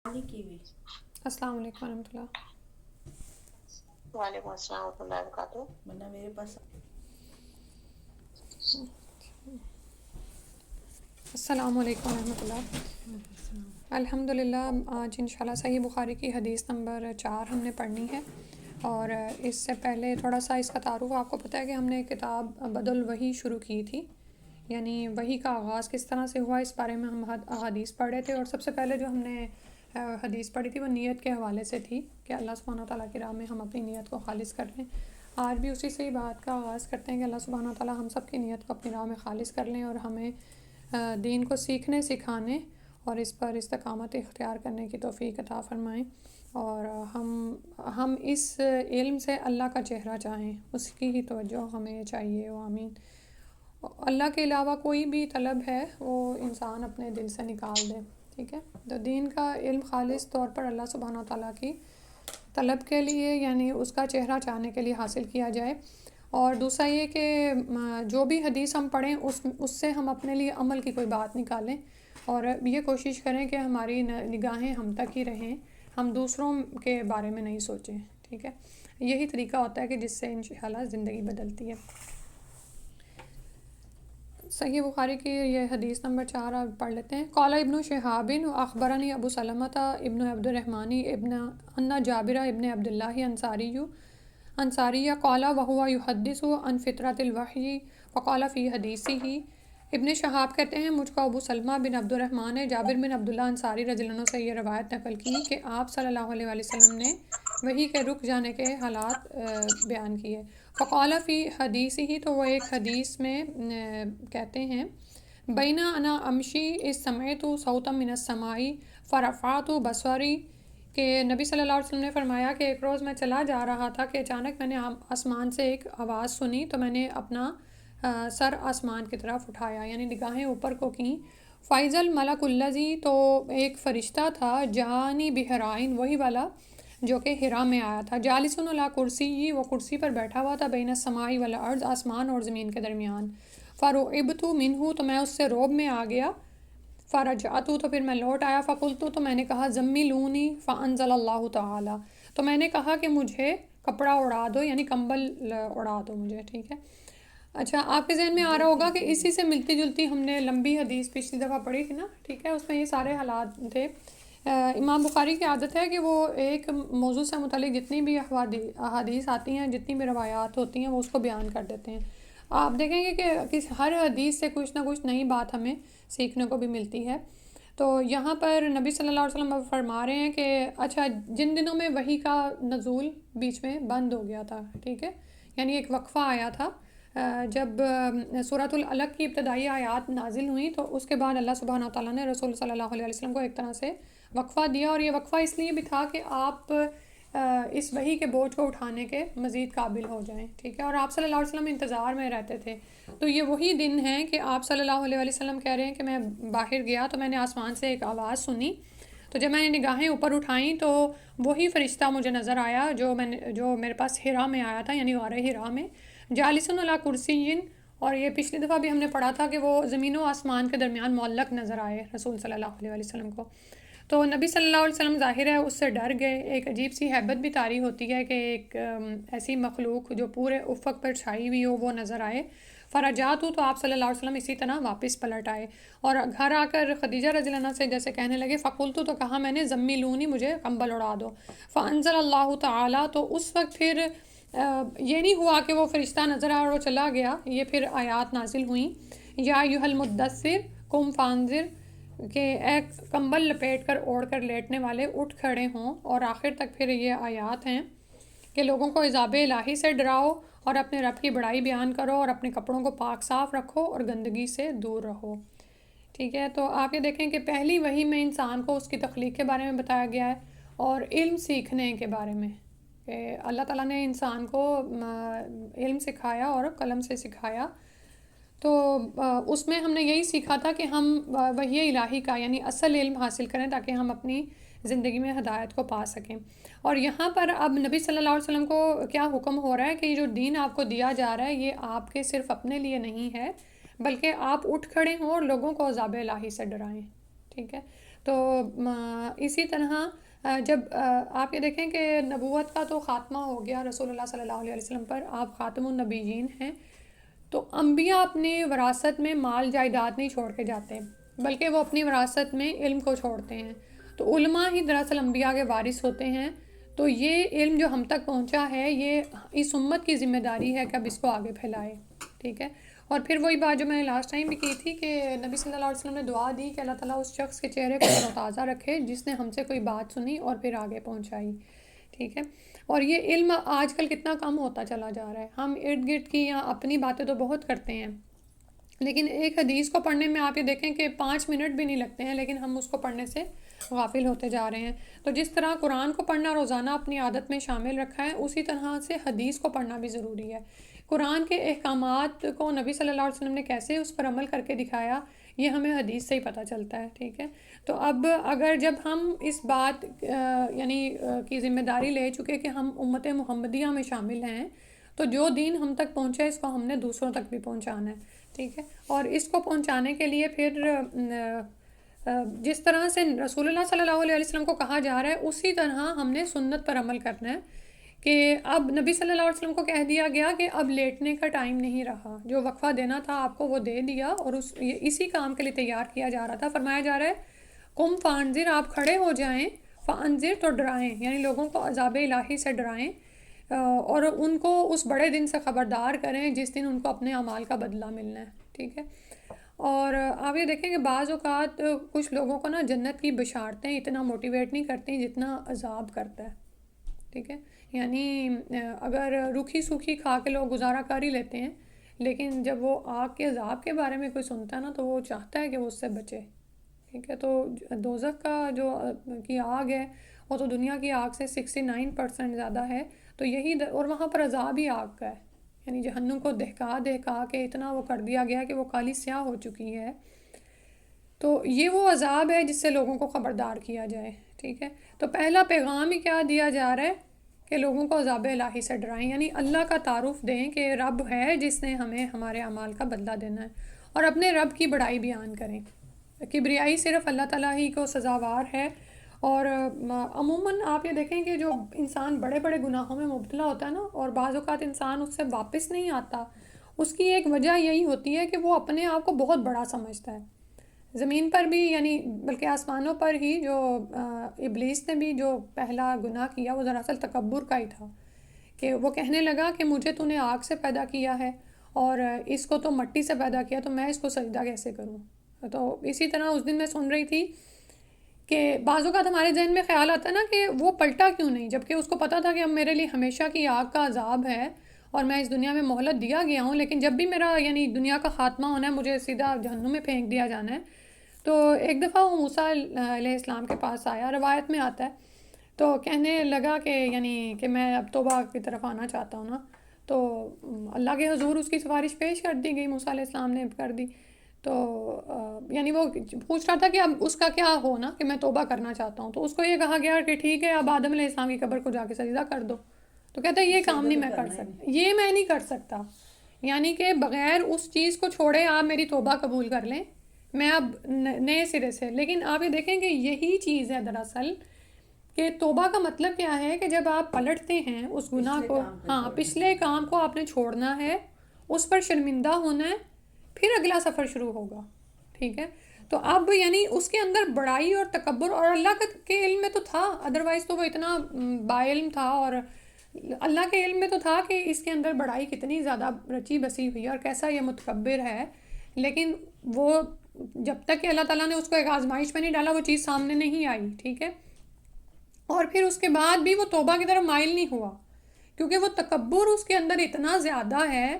نہیں کی ہوئی۔ السلام علیکم ورحمۃ اللہ۔ وعلیکم السلام ورحمۃ اللہ وبرکاتہ۔ ورنہ میرے پاس السلام علیکم ورحمۃ اللہ۔ الحمد للہ، آج انشاءاللہ صحیح بخاری کی حدیث نمبر 4 ہم نے پڑھنی ہے، اور اس سے پہلے تھوڑا سا اس کا تعارف آپ کو پتہ ہے کہ ہم نے کتاب بدء الوحی شروع کی تھی، یعنی وحی کا آغاز کس طرح سے ہوا اس بارے میں ہم احادیث پڑھ رہے تھے، اور سب سے پہلے جو ہم نے حدیث پڑھی تھی وہ نیت کے حوالے سے تھی کہ اللہ سبحانہ وتعالیٰ کی راہ میں ہم اپنی نیت کو خالص کر لیں۔ آج بھی اسی سے ہی بات کا آغاز کرتے ہیں کہ اللہ سبحانہ وتعالیٰ ہم سب کی نیت کو اپنی راہ میں خالص کر لیں، اور ہمیں دین کو سیکھنے، سکھانے اور اس پر استقامت اختیار کرنے کی توفیق عطا فرمائیں، اور ہم اس علم سے اللہ کا چہرہ چاہیں، اس کی ہی توجہ ہمیں چاہیے، آمین۔ اللہ کے علاوہ کوئی بھی طلب ہے وہ انسان اپنے دل سے نکال دے، ٹھیک ہے۔ تو دین کا علم خالص طور پر اللہ سبحانہ وتعالیٰ کی طلب کے لیے، یعنی اس کا چہرہ چاہنے کے لیے حاصل کیا جائے، اور دوسرا یہ کہ جو بھی حدیث ہم پڑھیں اس سے ہم اپنے لیے عمل کی کوئی بات نکالیں، اور یہ کوشش کریں کہ ہماری نگاہیں ہم تک ہی رہیں، ہم دوسروں کے بارے میں نہیں سوچیں، ٹھیک ہے۔ یہی طریقہ ہوتا ہے کہ جس سے انشاءاللہ زندگی بدلتی ہے۔ صحیح بخاری کی یہ حدیث نمبر 4 آپ پڑھ لیتے ہیں۔ قال ابن شہاب اخبرنی ابو سلمۃ ابن عبد الرحمن ابن ان جابر ابن عبداللہ انصاریہ قال وهو يحدث عن فطرۃ الوحی فقال فی حدیثہ۔ ابن شہاب کہتے ہیں مجھ کو ابو سلمہ بن عبد الرحمن نے جابر بن عبداللہ انصاری رضی اللہ عنہ سے یہ روایت نقل کی کہ آپ صلی اللہ علیہ وآلہ وسلم نے وحی کے رک جانے کے حالات بیان کیے۔ فقال فی حدیث ہی، تو وہ ایک حدیث میں کہتے ہیں بینا انا امشی اس سمعت صوتا من السماء فرفعت بصری، کہ نبی صلی اللہ علیہ وسلم نے فرمایا کہ ایک روز میں چلا جا رہا تھا کہ اچانک میں نے آسمان سے ایک آواز سنی، تو میں نے اپنا سر آسمان کی طرف اٹھایا، یعنی نگاہیں اوپر کو کیں۔ فائز الملک الذی، تو ایک فرشتہ تھا، جانی بحرائن، وہی والا جو کہ ہرا میں آیا تھا، جالسن علی کرسی، وہ کرسی پر بیٹھا ہوا تھا، بین السماء والارض، آسمان اور زمین کے درمیان۔ فرعبت منہ، تو میں اس سے رعب میں آ گیا۔ فرجعت، تو پھر میں لوٹ آیا۔ فقلت، تو میں نے کہا زملونی، فانزل اللہ تعالی، تو میں نے کہا کہ مجھے کپڑا اڑا دو، یعنی کمبل اڑا دو مجھے، ٹھیک ہے۔ اچھا، آپ کے ذہن میں آ رہا ہوگا کہ اسی سے ملتی جلتی ہم نے لمبی حدیث پچھلی دفعہ پڑھی تھی نا، ٹھیک ہے، اس میں یہ سارے حالات تھے۔ امام بخاری کی عادت ہے کہ وہ ایک موضوع سے متعلق جتنی بھی احادیث آتی ہیں، جتنی بھی روایات ہوتی ہیں، وہ اس کو بیان کر دیتے ہیں۔ آپ دیکھیں گے کہ ہر حدیث سے کچھ نہ کچھ نئی بات ہمیں سیکھنے کو بھی ملتی ہے۔ تو یہاں پر نبی صلی اللہ علیہ وسلم فرما رہے ہیں کہ اچھا، جن دنوں میں وحی کا نزول بیچ میں بند ہو گیا تھا، ٹھیک ہے، یعنی ایک وقفہ آیا تھا، جب سورۃ العلق کی ابتدائی آیات نازل ہوئیں، تو اس کے بعد اللہ سبحانہ وتعالیٰ نے رسول صلی اللہ علیہ وسلم کو ایک طرح سے وقفہ دیا، اور یہ وقفہ اس لیے بھی تھا کہ آپ اس وحی کے بوجھ کو اٹھانے کے مزید قابل ہو جائیں، ٹھیک ہے، اور آپ صلی اللہ علیہ وسلم انتظار میں رہتے تھے۔ تو یہ وہی دن ہیں کہ آپ صلی اللہ علیہ وسلم کہہ رہے ہیں کہ میں باہر گیا تو میں نے آسمان سے ایک آواز سنی، تو جب میں نے نگاہیں اوپر اٹھائیں تو وہی فرشتہ مجھے نظر آیا جو میرے پاس ہرا میں آیا تھا، یعنی غار ہرا میں، جالسن علی کرسیین، اور یہ پچھلی دفعہ بھی ہم نے پڑھا تھا کہ وہ زمین و آسمان کے درمیان معلق نظر آئے رسول صلی اللہ علیہ وسلم کو۔ تو نبی صلی اللہ علیہ وسلم ظاہر ہے اس سے ڈر گئے، ایک عجیب سی ہیبت بھی طاری ہوتی ہے کہ ایک ایسی مخلوق جو پورے افق پر چھائی ہوئی ہو وہ نظر آئے۔ فرجعت، تو آپ صلی اللہ علیہ وسلم اسی طرح واپس پلٹ آئے، اور گھر آ کر خدیجہ رضی اللہ عنہ سے جیسے کہنے لگے، فقلت، تو کہا میں نے زملونی، مجھے کمبل اڑا دو۔ فانزل اللہ تعالی، تو اس وقت پھر یہ نہیں ہوا کہ وہ فرشتہ نظر آیا اور وہ چلا گیا، یہ پھر آیات نازل ہوئیں، یا ایھا المدثر قم فانذر، کہ اے کمبل لپیٹ کر اوڑھ کر لیٹنے والے اٹھ کھڑے ہوں، اور آخر تک پھر یہ آیات ہیں کہ لوگوں کو عذاب الہی سے ڈراؤ، اور اپنے رب کی بڑائی بیان کرو، اور اپنے کپڑوں کو پاک صاف رکھو، اور گندگی سے دور رہو، ٹھیک ہے۔ تو آپ یہ دیکھیں کہ پہلی وحی میں انسان کو اس کی تخلیق کے بارے میں بتایا گیا ہے، اور علم سیکھنے کے بارے میں کہ اللہ تعالیٰ نے انسان کو علم سکھایا اور قلم سے سکھایا۔ تو اس میں ہم نے یہی سیکھا تھا کہ ہم وحی الہی کا یعنی اصل علم حاصل کریں تاکہ ہم اپنی زندگی میں ہدایت کو پا سکیں۔ اور یہاں پر اب نبی صلی اللہ علیہ وسلم کو کیا حکم ہو رہا ہے کہ یہ جو دین آپ کو دیا جا رہا ہے یہ آپ کے صرف اپنے لیے نہیں ہے، بلکہ آپ اٹھ کھڑے ہوں اور لوگوں کو عذاب الہی سے ڈرائیں، ٹھیک ہے۔ تو اسی طرح جب آپ یہ دیکھیں کہ نبوت کا تو خاتمہ ہو گیا رسول اللہ صلی اللہ علیہ وسلم پر، آپ خاتم النبیین ہیں، تو انبیاء اپنی وراثت میں مال جائیداد نہیں چھوڑ کے جاتے، بلکہ وہ اپنی وراثت میں علم کو چھوڑتے ہیں. تو علماء ہی دراصل انبیاء کے وارث ہوتے ہیں. تو یہ علم جو ہم تک پہنچا ہے، یہ اس امت کی ذمہ داری ہے کہ اب اس کو آگے پھیلائے. ٹھیک ہے. اور پھر وہی بات جو میں نے لاسٹ ٹائم بھی کی تھی کہ نبی صلی اللہ علیہ وسلم نے دعا دی کہ اللہ تعالیٰ اس شخص کے چہرے کو تازہ رکھے جس نے ہم سے کوئی بات سنی اور پھر آگے پہنچائی. ٹھیک ہے. اور یہ علم آج کل کتنا کم ہوتا چلا جا رہا ہے. ہم ارد گرد کی یا اپنی باتیں تو بہت کرتے ہیں، لیکن ایک حدیث کو پڑھنے میں آپ یہ دیکھیں کہ 5 منٹ بھی نہیں لگتے ہیں، لیکن ہم اس کو پڑھنے سے غافل ہوتے جا رہے ہیں. تو جس طرح قرآن کو پڑھنا روزانہ اپنی عادت میں شامل رکھا ہے، اسی طرح سے حدیث کو پڑھنا بھی ضروری ہے. قرآن کے احکامات کو نبی صلی اللہ علیہ وسلم نے کیسے اس پر عمل کر کے دکھایا، یہ ہمیں حدیث سے ہی پتہ چلتا ہے. ٹھیک ہے. تو اب اگر جب ہم اس بات کی ذمہ داری لے چکے کہ ہم امت محمدیہ میں شامل ہیں، تو جو دین ہم تک پہنچا اس کو ہم نے دوسروں تک بھی پہنچانا ہے. ٹھیک ہے. اور اس کو پہنچانے کے لیے پھر جس طرح سے رسول اللہ صلی اللہ علیہ وسلم کو کہا جا رہا ہے، اسی طرح ہم نے سنت پر عمل کرنا ہے. کہ اب نبی صلی اللہ علیہ وسلم کو کہہ دیا گیا کہ اب لیٹنے کا ٹائم نہیں رہا، جو وقفہ دینا تھا آپ کو وہ دے دیا، اور اسی کام کے لیے تیار کیا جا رہا تھا. فرمایا جا رہا ہے قم فانذر، آپ کھڑے ہو جائیں، فانذر تو ڈرائیں، یعنی لوگوں کو عذاب الہی سے ڈرائیں، اور ان کو اس بڑے دن سے خبردار کریں جس دن ان کو اپنے اعمال کا بدلہ ملنا ہے. ٹھیک ہے. اور آپ یہ دیکھیں کہ بعض اوقات کچھ لوگوں کو نا جنت کی بشارتیں اتنا موٹیویٹ نہیں کرتی جتنا عذاب کرتا ہے. ٹھیک ہے. یعنی اگر روکھی سوکھی کھا کے لوگ گزارا کر ہی لیتے ہیں، لیکن جب وہ آگ کے عذاب کے بارے میں کوئی سنتا ہے نا تو وہ چاہتا ہے کہ وہ اس سے بچے. ٹھیک ہے. تو دوزخ کا جو کی آگ ہے وہ تو دنیا کی آگ سے 69% زیادہ ہے. تو یہی اور وہاں پر عذاب ہی آگ کا ہے، یعنی جہنم کو دہکا کے اتنا وہ کر دیا گیا کہ وہ کالی سیاہ ہو چکی ہے. تو یہ وہ عذاب ہے جس سے لوگوں کو خبردار کیا جائے. ٹھیک ہے. تو پہلا پیغام ہی کیا دیا جا رہا ہے کہ لوگوں کو عذاب الہی سے ڈرائیں، یعنی اللہ کا تعارف دیں کہ رب ہے جس نے ہمیں ہمارے اعمال کا بدلہ دینا ہے، اور اپنے رب کی بڑائی بیان کریں. کبریائی صرف اللہ تعالیٰ ہی کو سزاوار ہے. اور عموماً آپ یہ دیکھیں کہ جو انسان بڑے بڑے گناہوں میں مبتلا ہوتا ہے نا، اور بعض اوقات انسان اس سے واپس نہیں آتا، اس کی ایک وجہ یہی ہوتی ہے کہ وہ اپنے آپ کو بہت بڑا سمجھتا ہے. زمین پر بھی، یعنی بلکہ آسمانوں پر ہی، جو ابلیس نے بھی جو پہلا گناہ کیا وہ دراصل تکبر کا ہی تھا، کہ وہ کہنے لگا کہ مجھے تو نے آگ سے پیدا کیا ہے اور اس کو تو مٹی سے پیدا کیا، تو میں اس کو سجدہ کیسے کروں. تو اسی طرح اس دن میں سن رہی تھی کہ بعض اوقات ہمارے ذہن میں خیال آتا ہے نا کہ وہ پلٹا کیوں نہیں، جبکہ اس کو پتا تھا کہ اب میرے لیے ہمیشہ کی آگ کا عذاب ہے اور میں اس دنیا میں مہلت دیا گیا ہوں، لیکن جب بھی میرا یعنی دنیا کا خاتمہ ہونا ہے، مجھے سیدھا جہنم میں پھینک دیا جانا ہے. تو ایک دفعہ وہ موسیٰ علیہ السلام کے پاس آیا، روایت میں آتا ہے، تو کہنے لگا کہ یعنی کہ میں اب توبہ کی طرف آنا چاہتا ہوں نا. تو اللہ کے حضور اس کی سفارش پیش کر دی گئی، موسیٰ علیہ السلام نے کر دی. تو یعنی وہ پوچھ رہا تھا کہ اب اس کا کیا ہو نا کہ میں توبہ کرنا چاہتا ہوں. تو اس کو یہ کہا گیا کہ ٹھیک ہے، اب آدم علیہ السلام کی قبر کو جا کے سجدہ کر دو. تو کہتا ہے یہ کام نہیں میں کر سکتا، یہ میں نہیں کر سکتا، یعنی کہ بغیر اس چیز کو چھوڑے آپ میری توبہ قبول کر لیں، میں اب نئے سرے سے. لیکن آپ یہ دیکھیں کہ یہی چیز ہے دراصل کہ توبہ کا مطلب کیا ہے کہ جب آپ پلٹتے ہیں اس گناہ کو، ہاں پچھلے کام کو آپ نے چھوڑنا ہے، اس پر شرمندہ ہونا ہے، پھر اگلا سفر شروع ہوگا. ٹھیک ہے. تو اب یعنی اس کے اندر بڑائی اور تکبر، اور اللہ کے علم میں تو تھا، ادروائز تو وہ اتنا با علم تھا، اور اللہ کے علم میں تو تھا کہ اس کے اندر بڑائی کتنی زیادہ رچی بسی ہوئی ہے اور کیسا یہ متکبر ہے. لیکن وہ جب تک کہ اللہ تعالیٰ نے اس کو ایک آزمائش میں نہیں ڈالا وہ چیز سامنے نہیں آئی. ٹھیک ہے. اور پھر اس کے بعد بھی وہ توبہ کی طرف مائل نہیں ہوا، کیونکہ وہ تکبر اس کے اندر اتنا زیادہ ہے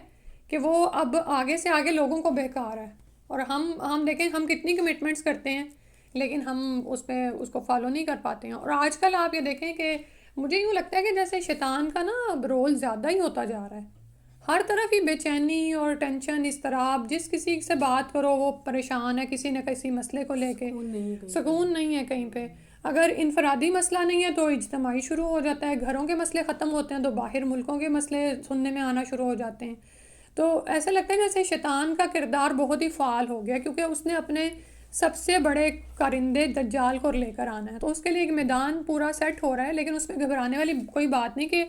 کہ وہ اب آگے سے آگے لوگوں کو بہکا رہا ہے. اور ہم دیکھیں ہم کتنی کمٹمنٹس کرتے ہیں لیکن ہم اس کو فالو نہیں کر پاتے ہیں. اور آج کل آپ یہ دیکھیں کہ مجھے یوں لگتا ہے کہ جیسے شیطان کا نا رول زیادہ ہی ہوتا جا رہا ہے. ہر طرف ہی بے چینی اور ٹینشن، اضطراب، جس کسی سے بات کرو وہ پریشان ہے کسی نہ کسی مسئلے کو لے کے، سکون نہیں ہے کہیں پہ. اگر انفرادی مسئلہ نہیں ہے تو اجتماعی شروع ہو جاتا ہے، گھروں کے مسئلے ختم ہوتے ہیں تو باہر ملکوں کے مسئلے سننے میں آنا شروع ہو جاتے ہیں. تو ایسا لگتا ہے جیسے شیطان کا کردار بہت ہی فعال ہو گیا، کیونکہ اس نے اپنے سب سے بڑے کرندے دجال کو لے کر آنا ہے. تو اس کے لیے ایک میدان پورا سیٹ ہو رہا ہے، لیکن اس میں گھبرانے والی کوئی بات نہیں کہ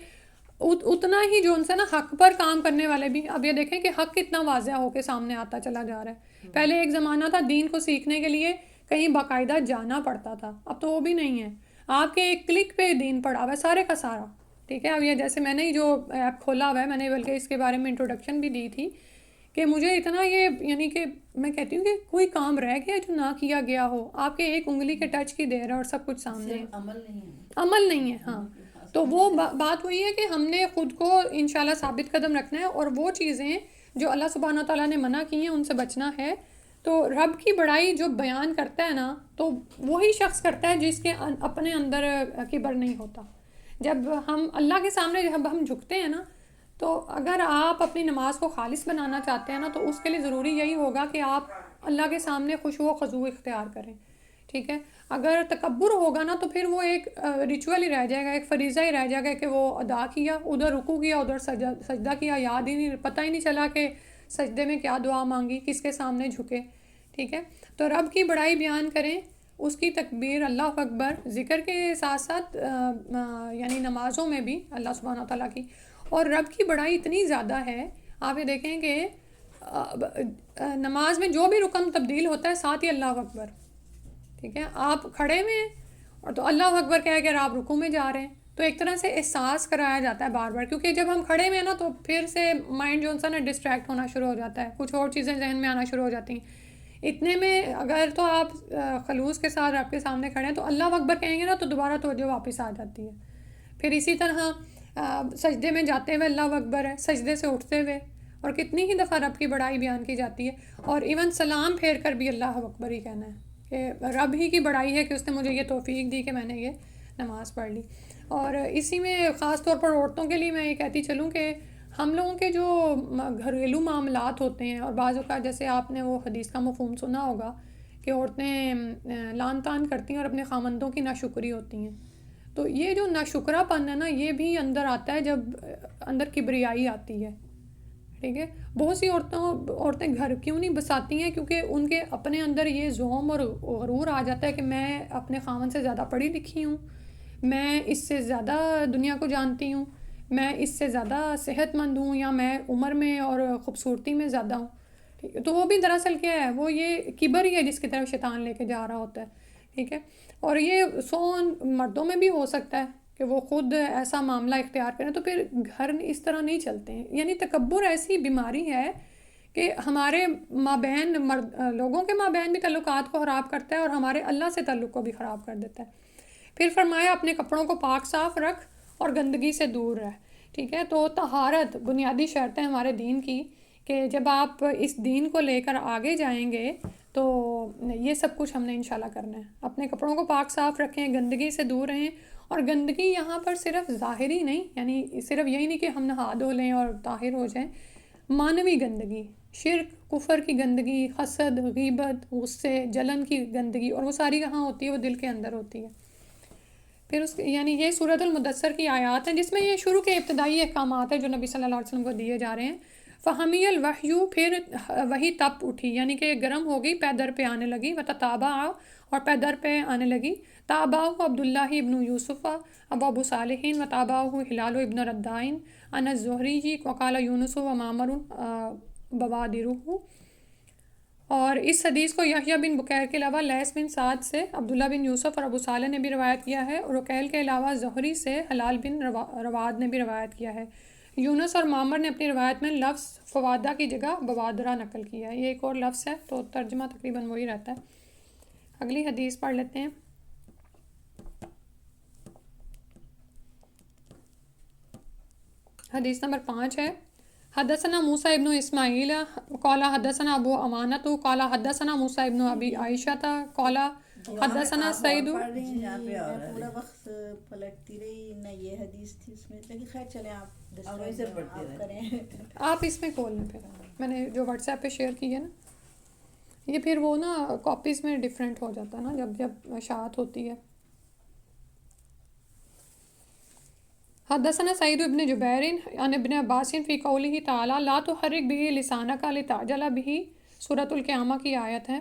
اتنا ہی جو ان سے نا حق پر کام کرنے والے بھی. اب یہ دیکھیں کہ حق کتنا واضح ہو کے سامنے آتا چلا جا رہا ہے. پہلے ایک زمانہ تھا دین کو سیکھنے کے لیے کہیں باقاعدہ جانا پڑتا تھا، اب تو وہ بھی نہیں ہے. آپ کے ایک کلک پہ دین پڑا ہوا ہے سارے کا سارا. ٹھیک ہے. اب یہ جیسے میں نے جو ایپ کھولا ہوا ہے، میں نے بلکہ اس کے بارے میں انٹروڈکشن بھی دی تھی کہ مجھے اتنا یہ یعنی کہ میں کہتی ہوں کہ کوئی کام رہ گیا جو نہ کیا گیا ہو. آپ کے ایک انگلی کے ٹچ کی دیر ہے اور سب کچھ سامنے ہے. عمل نہیں ہے. ہاں، تو وہ بات وہی ہے کہ ہم نے خود کو انشاءاللہ ثابت قدم رکھنا ہے، اور وہ چیزیں جو اللہ سبحانہ تعالیٰ نے منع کی ہیں ان سے بچنا ہے. تو رب کی بڑائی جو بیان کرتا ہے نا، تو وہی شخص کرتا ہے جس کے اپنے اندر کبر نہیں ہوتا. جب ہم اللہ کے سامنے جب ہم جھکتے ہیں نا، تو اگر آپ اپنی نماز کو خالص بنانا چاہتے ہیں نا، تو اس کے لیے ضروری یہی ہوگا کہ آپ اللہ کے سامنے خشوع و خضوع اختیار کریں. ٹھیک ہے. اگر تکبر ہوگا نا تو پھر وہ ایک ریچول ہی رہ جائے گا، ایک فریضہ ہی رہ جائے گا کہ وہ ادا کیا، ادھر رکوع کیا، ادھر سجدہ کیا، یاد ہی نہیں، پتہ ہی نہیں چلا کہ سجدے میں کیا دعا مانگی، کس کے سامنے جھکے. ٹھیک ہے. تو رب کی بڑائی بیان کریں، اس کی تکبیر، اللہ اکبر، ذکر کے ساتھ ساتھ یعنی نمازوں میں بھی اللہ سبحانہ تعالیٰ کی. اور رب کی بڑائی اتنی زیادہ ہے، آپ یہ دیکھیں کہ نماز میں جو بھی رکن تبدیل ہوتا ہے ساتھ ہی اللہ اکبر. ٹھیک ہے. آپ کھڑے میں اور تو اللہ اکبر کہہ کر آپ رکوع میں جا رہے ہیں، تو ایک طرح سے احساس کرایا جاتا ہے بار بار، کیونکہ جب ہم کھڑے میں ہیں نا تو پھر سے مائنڈ جو نا ڈسٹریکٹ ہونا شروع ہو جاتا ہے، کچھ اور چیزیں ذہن میں آنا شروع ہو جاتی ہیں. اتنے میں اگر تو آپ خلوص کے ساتھ آپ کے سامنے کھڑے ہیں تو اللہ اکبر کہیں گے نا تو دوبارہ توجہ واپس آ جاتی ہے. پھر اسی طرح سجدے میں جاتے ہوئے اللہ اکبر ہے، سجدے سے اٹھتے ہوئے، اور کتنی ہی دفعہ رب کی بڑائی بیان کی جاتی ہے. اور ایون سلام پھیر کر بھی اللہ اکبر ہی کہنا ہے کہ رب ہی کی بڑائی ہے کہ اس نے مجھے یہ توفیق دی کہ میں نے یہ نماز پڑھ لی. اور اسی میں خاص طور پر عورتوں کے لیے میں یہ کہتی چلوں کہ ہم لوگوں کے جو گھریلو معاملات ہوتے ہیں، اور بعض اوقات جیسے آپ نے وہ حدیث کا مفہوم سنا ہوگا کہ عورتیں لان تان کرتی ہیں اور اپنے خامندوں کی ناشکری ہوتی ہیں. تو یہ جو ناشکرہ پن ہے نا، یہ بھی اندر آتا ہے جب اندر کبریائی آتی ہے. ٹھیک ہے. بہت سی عورتیں گھر کیوں نہیں بساتی ہیں؟ کیونکہ ان کے اپنے اندر یہ زوم اور غرور آ جاتا ہے کہ میں اپنے خاوند سے زیادہ پڑھی لکھی ہوں، میں اس سے زیادہ دنیا کو جانتی ہوں، میں اس سے زیادہ صحت مند ہوں، یا میں عمر میں اور خوبصورتی میں زیادہ ہوں. ٹھیک ہے. تو وہ بھی دراصل کیا ہے، وہ یہ کبر ہی ہے جس کی طرف شیطان لے کے جا رہا ہوتا ہے. ٹھیک ہے. اور یہ مردوں میں بھی ہو سکتا ہے کہ وہ خود ایسا معاملہ اختیار کریں، تو پھر گھر اس طرح نہیں چلتے ہیں. یعنی تکبر ایسی بیماری ہے کہ ہمارے مابین لوگوں کے مابین بھی تعلقات کو خراب کرتا ہے، اور ہمارے اللہ سے تعلق کو بھی خراب کر دیتا ہے. پھر فرمایا اپنے کپڑوں کو پاک صاف رکھ اور گندگی سے دور رہ. ٹھیک ہے. تو طہارت بنیادی شرط ہے ہمارے دین کی، کہ جب آپ اس دین کو لے کر آگے جائیں گے تو یہ سب کچھ ہم نے انشاءاللہ کرنا ہے. اپنے کپڑوں کو پاک صاف رکھیں، گندگی سے دور رہیں. اور گندگی یہاں پر صرف ظاہری نہیں، یعنی صرف یہی نہیں کہ ہم نہا دھو لیں اور طاہر ہو جائیں. معنوی گندگی، شرک، کفر کی گندگی، حسد، غیبت، غصے، جلن کی گندگی، اور وہ ساری کہاں ہوتی ہے؟ وہ دل کے اندر ہوتی ہے. پھر یعنی یہ سورۃ المدثر کی آیات ہیں جس میں یہ شروع کے ابتدائی احکامات ہیں جو نبی صلی اللہ علیہ وسلم کو دیے جا رہے ہیں. فہمی الوحی، پھر وہی تپ اٹھی، یعنی کہ گرم ہو گئی، پے در پہ آنے لگی. وتتابع، اور پے در پہ آنے لگی. تابعہ عبداللہ ابن یوسف ابو صالح، وتابعہ ہلال ابن ردائن عن الزہری وقال یونس ومعمر بوادرہ. اور اس حدیث کو یحییٰ بن بکیر کے علاوہ لیث بن سعد سے، عبداللہ بن یوسف اور ابو صالح نے بھی روایت کیا ہے، اور عقیل کے علاوہ زہری سے ہلال بن رواد نے بھی روایت کیا ہے. یونس اور معمر نے اپنی روایت میں لفظ فوادہ کی جگہ بوادرہ نقل کیا ہے. یہ ایک اور لفظ ہے، تو ترجمہ تقریباً وہی رہتا ہے. اگلی حدیث پڑھ لیتے ہیں. حدیث نمبر 5 ہے. حدثنا موسیٰ ابن اسماعیل قال حدثنا ابو امانۃ قال حدثنا موسیٰ ابن ابی عائشۃ قال حدثنا سعید. پورا وقت پلٹتی رہی نہ، یہ حدیث تھی اس میں، لیکن خیر چلیں آپ کریں. آپ اس میں کھول لیں، پھر میں نے جو واٹس ایپ پہ شیئر کی ہے نا، یہ پھر وہ نا کاپیز میں ڈیفرنٹ ہو جاتا ہے نا جب اشاعت ہوتی ہے. حدثنا سعید ابن جبیر عن ابن عباس فی قولہ تعالی لا تحرک به لسانک لتعجل به، سورۃ القیامہ کی آیت ہے.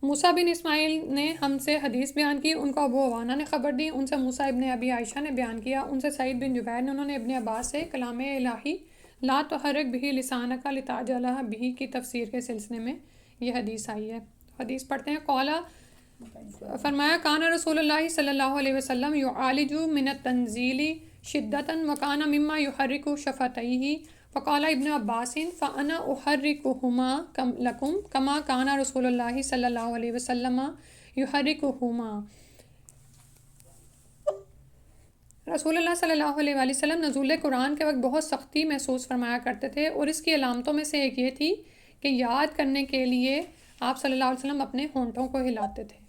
موسیٰ بن اسماعیل نے ہم سے حدیث بیان کی، ان کو ابو عوانہ نے خبر دی، ان سے موسیٰ ابن ابی عائشہ نے بیان کیا، ان سے سعید بن جبیر نے، انہوں نے ابن عباس سے کلام الہی لا تحرک بہ لسانک لتعجل بہ کی تفسیر کے سلسلے میں یہ حدیث آئی ہے۔ حدیث پڑھتے ہیں۔ قولا فرمایا کان رسول اللہ صلی اللہ علیہ وسلم یعالج من التنزیل شدتا وکان مما یحرک شفتیہ فقال ابن عباس فانا احرکہما لکم کما کان رسول اللہ صلی اللہ علیہ وسلم یحرکہما۔ رسول اللہ صلی اللہ علیہ وآلہ وسلم نزول قرآن کے وقت بہت سختی محسوس فرمایا کرتے تھے، اور اس کی علامتوں میں سے ایک یہ تھی کہ یاد کرنے کے لیے آپ صلی اللہ علیہ وسلم اپنے ہونٹوں کو ہلاتے تھے،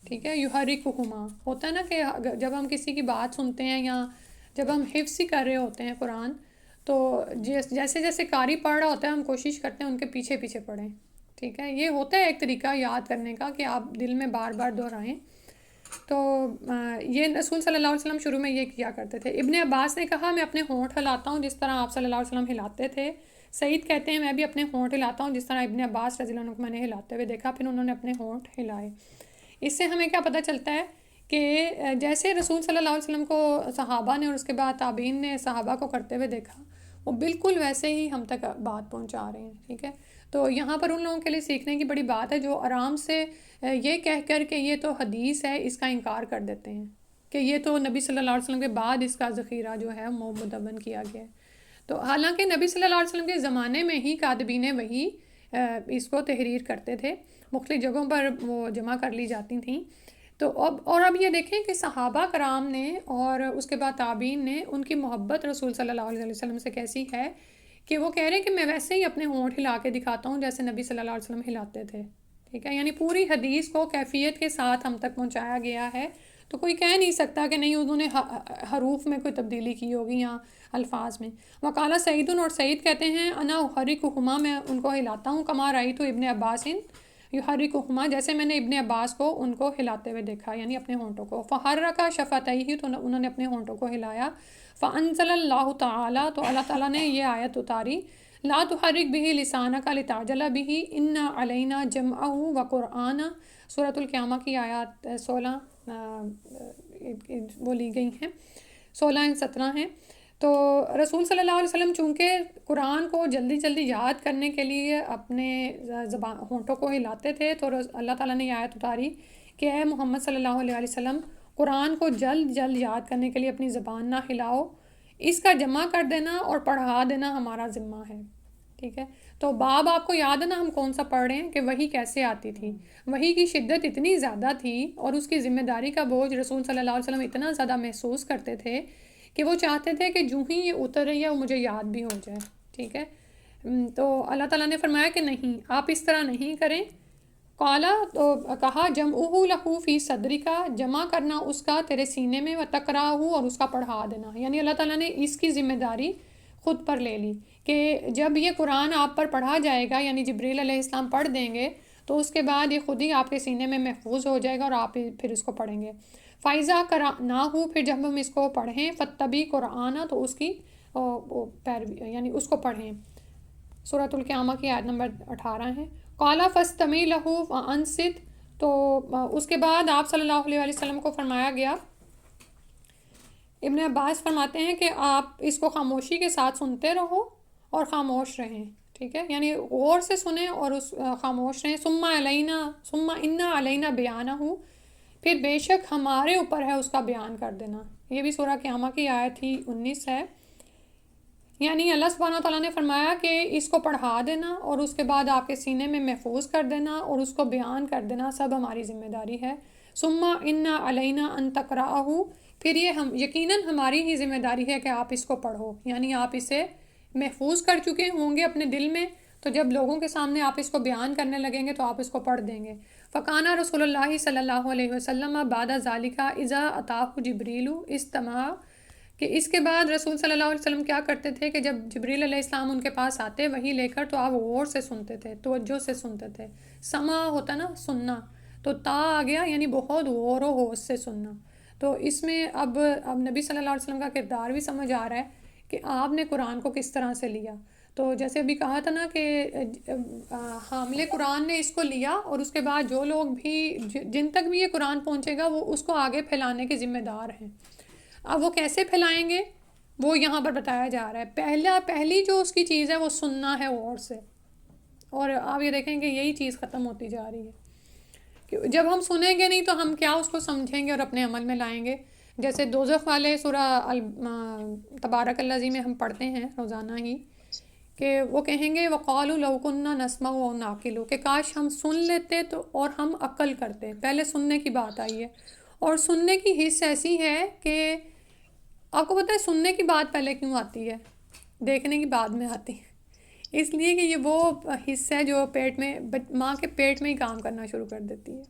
ٹھیک ہے۔ یحرکہما ہوتا ہے نا کہ جب ہم کسی کی بات سنتے ہیں یا جب ہم حفظ ہی کر رہے ہوتے ہیں قرآن، تو جیسے جیسے قاری پڑھ رہا ہوتا ہے ہم کوشش کرتے ہیں ان کے پیچھے پیچھے پڑھیں، ٹھیک ہے۔ یہ ہوتا ہے ایک طریقہ یاد کرنے کا کہ آپ دل میں بار بار دہرائیں۔ تو یہ رسول صلی اللہ علیہ وسلم شروع میں یہ کیا کرتے تھے۔ ابن عباس نے کہا میں اپنے ہونٹ ہلاتا ہوں جس طرح آپ صلی اللہ علیہ وسلم ہلاتے تھے۔ سعید کہتے ہیں میں بھی اپنے ہونٹ ہلاتا ہوں جس طرح ابن عباس رضی اللہ عنہ کو میں نے ہلاتے ہوئے دیکھا، پھر انہوں نے اپنے ہونٹ ہلائے۔ اس سے ہمیں کیا پتہ چلتا ہے کہ جیسے رسول صلی اللہ علیہ وسلم کو صحابہ نے اور اس کے بعد تابعین نے صحابہ کو کرتے ہوئے دیکھا، وہ بالکل ویسے ہی ہم تک بات پہنچا رہے ہیں، ٹھیک ہے۔ تو یہاں پر ان لوگوں کے لیے سیکھنے کی بڑی بات ہے جو آرام سے یہ کہہ کر کہ یہ تو حدیث ہے اس کا انکار کر دیتے ہیں کہ یہ تو نبی صلی اللہ علیہ وسلم کے بعد اس کا ذخیرہ جو ہے مدون کیا گیا ہے۔ تو حالانکہ نبی صلی اللہ علیہ وسلم کے زمانے میں ہی کاتبین وحی اس کو تحریر کرتے تھے، مختلف جگہوں پر وہ جمع کر لی جاتی تھیں۔ تو اب یہ دیکھیں کہ صحابہ کرام نے اور اس کے بعد تابعین نے ان کی محبت رسول صلی اللہ علیہ وسلم سے کیسی ہے کہ وہ کہہ رہے ہیں کہ میں ویسے ہی اپنے ہونٹ ہلا کے دکھاتا ہوں جیسے نبی صلی اللہ علیہ وسلم ہلاتے تھے، ٹھیک ہے۔ یعنی پوری حدیث کو کیفیت کے ساتھ ہم تک پہنچایا گیا ہے، تو کوئی کہہ نہیں سکتا کہ نہیں انہوں نے حروف میں کوئی تبدیلی کی ہوگی یا الفاظ میں۔ وقالا سعید، اور سعید کہتے ہیں انا احرکہما، میں ان کو ہلاتا ہوں، کما رأیت ابن عباس یحرکہما، جیسے میں نے ابن عباس کو ان کو ہلاتے ہوئے دیکھا، یعنی اپنے ہونٹوں کو۔ فحرک شفتیہ، تو انہوں نے اپنے ہونٹوں کو ہلایا۔ فانزل اللہ تعالیٰ، تو اللہ تعالیٰ نے یہ آیت اتاری، لا تحرک بہ لسانک لتعجل بہ ان علینا جمعہ وقرآنہ، سورۃ القیامہ کی آیات 16 وہ لی گئی ہیں، 16 17 ہیں۔ تو رسول صلی اللہ علیہ وسلم چونکہ قرآن کو جلدی جلدی یاد کرنے کے لیے اپنے ہونٹوں کو ہلاتے تھے، تو اللہ تعالیٰ نے یہ آیت اتاری کہ اے محمد صلی اللہ علیہ وسلم قرآن کو جلد جلد یاد کرنے کے لیے اپنی زبان نہ ہلاؤ، اس کا جمع کر دینا اور پڑھا دینا ہمارا ذمہ ہے، ٹھیک ہے۔ تو باب آپ کو یاد ہے نا ہم کون سا پڑھ رہے ہیں کہ وحی کیسے آتی تھی؟ وحی کی شدت اتنی زیادہ تھی اور اس کی ذمہ داری کا بوجھ رسول صلی اللہ علیہ وسلم اتنا زیادہ محسوس کرتے تھے کہ وہ چاہتے تھے کہ جو ہی یہ اتر رہی ہے وہ مجھے یاد بھی ہو جائے، ٹھیک ہے۔ تو اللہ تعالیٰ نے فرمایا کہ نہیں، آپ اس طرح نہیں کریں۔ قالا، تو کہا جمعہ لہو فی صدری کا، جمع کرنا اس کا تیرے سینے میں، و تقراہ، اور اس کا پڑھا دینا، یعنی اللہ تعالیٰ نے اس کی ذمہ داری خود پر لے لی کہ جب یہ قرآن آپ پر پڑھا جائے گا، یعنی جبریل علیہ السلام پڑھ دیں گے، تو اس کے بعد یہ خود ہی آپ کے سینے میں محفوظ ہو جائے گا اور آپ پھر اس کو پڑھیں گے۔ فائزہ قرأناہ، پھر جب ہم اس کو پڑھیں، فاتبع قرآنہ، تو اس کی پیروی یعنی اس کو پڑھیں۔ سورۃ القیامہ کی آیت نمبر 18 ہے۔ قال فاستمع لہ وانصت، تو اس کے بعد آپ صلی اللہ علیہ وسلم کو فرمایا گیا، ابن عباس فرماتے ہیں کہ آپ اس کو خاموشی کے ساتھ سنتے رہو اور خاموش رہیں، ٹھیک ہے، یعنی غور سے سنیں اور خاموش رہیں۔ ثم ان علینا بیانہ، پھر بے شک ہمارے اوپر ہے اس کا بیان کر دینا۔ یہ بھی سورہ قیامہ کی آیت ہی 19 ہے۔ یعنی اللہ سبحانہ تعالیٰ نے فرمایا کہ اس کو پڑھا دینا اور اس کے بعد آپ کے سینے میں محفوظ کر دینا اور اس کو بیان کر دینا سب ہماری ذمہ داری ہے۔ ثم ان علینا ان تقرأہ، پھر یہ یقیناً ہماری ہی ذمہ داری ہے کہ آپ اس کو پڑھو، یعنی آپ اسے محفوظ کر چکے ہوں گے اپنے دل میں، تو جب لوگوں کے سامنے آپ اس کو بیان کرنے لگیں گے تو آپ اس کو پڑھ دیں گے۔ فکانہ رسول اللہ صلی اللہ علیہ وسلم بعد ذالک اذا اتاہ جبریل استمع، کہ اس کے بعد رسول صلی اللہ علیہ وسلم کیا کرتے تھے کہ جب جبریل علیہ السلام ان کے پاس آتے وہی لے کر، تو آپ غور سے سنتے تھے، توجہ سے سنتے تھے۔ سمع ہوتا نا سننا، تو تا آ گیا یعنی بہت غور و ہوش سے سننا۔ تو اس میں اب نبی صلی اللہ علیہ وسلم کا کردار بھی سمجھ آ رہا ہے کہ آپ نے قرآن کو کس طرح سے لیا۔ تو جیسے ابھی کہا تھا نا کہ حامل قرآن نے اس کو لیا، اور اس کے بعد جو لوگ بھی جن تک بھی یہ قرآن پہنچے گا وہ اس کو آگے پھیلانے کے ذمہ دار ہیں. اب وہ کیسے پھیلائیں گے وہ یہاں پر بتایا جا رہا ہے. پہلی جو اس کی چیز ہے وہ سننا ہے غور سے، اور آپ یہ دیکھیں کہ یہی چیز ختم ہوتی جا رہی ہے کہ جب ہم سنیں گے نہیں تو ہم کیا اس کو سمجھیں گے اور اپنے عمل میں لائیں گے. جیسے دوزخ والے سورہ تبارک الذی میں ہم پڑھتے ہیں روزانہ ہی کہ وہ کہیں گے وَقَالُوا لَوْ كُنَّا نَسْمَعُ أَوْ نَعْقِلُ، کہ کاش ہم سن لیتے تو اور ہم عقل کرتے. پہلے سننے کی بات آئی ہے، اور سننے کی حص ایسی ہے کہ آپ کو پتہ ہے سننے کی بات پہلے کیوں آتی ہے، دیکھنے کی بعد میں آتی ہے. اس لیے کہ یہ وہ حصہ ہے جو پیٹ میں ماں کے پیٹ میں ہی کام کرنا شروع کر دیتی ہے.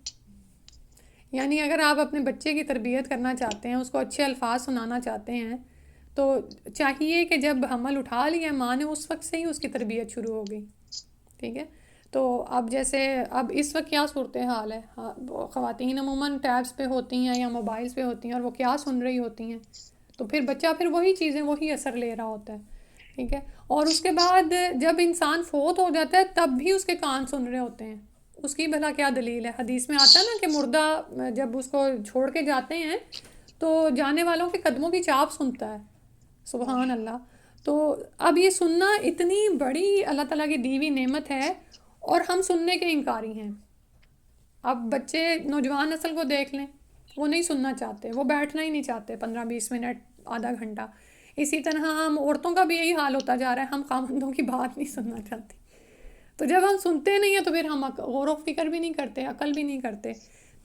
یعنی اگر آپ اپنے بچے کی تربیت کرنا چاہتے ہیں، اس کو اچھے الفاظ سنانا چاہتے ہیں، تو چاہیے کہ جب حمل اٹھا لیا ماں نے اس وقت سے ہی اس کی تربیت شروع ہو گئی. ٹھیک ہے. تو اب جیسے اب اس وقت کیا صورتحال ہے، خواتین عموماً ٹیبس پہ ہوتی ہیں یا موبائلس پہ ہوتی ہیں، اور وہ کیا سن رہی ہوتی ہیں، تو پھر بچہ پھر وہی چیزیں وہی اثر لے رہا ہوتا ہے. ٹھیک ہے. اور اس کے بعد جب انسان فوت ہو جاتا ہے تب بھی اس کے کان سن رہے ہوتے ہیں. اس کی بھلا کیا دلیل ہے؟ حدیث میں آتا ہے نا کہ مردہ جب اس کو چھوڑ کے جاتے ہیں تو جانے والوں کے قدموں کی چاپ سنتا ہے. سبحان اللہ. تو اب یہ سننا اتنی بڑی اللہ تعالیٰ کی دی ہوئی نعمت ہے، اور ہم سننے کے انکاری ہیں. اب بچے نوجوان نسل کو دیکھ لیں، وہ نہیں سننا چاہتے، وہ بیٹھنا ہی نہیں چاہتے 15-20 منٹ آدھا گھنٹہ. اسی طرح ہم عورتوں کا بھی یہی حال ہوتا جا رہا ہے، ہم خامندوں کی بات نہیں سننا چاہتے. تو جب ہم سنتے نہیں ہیں تو پھر ہم غور و فکر بھی نہیں کرتے، عقل بھی نہیں کرتے.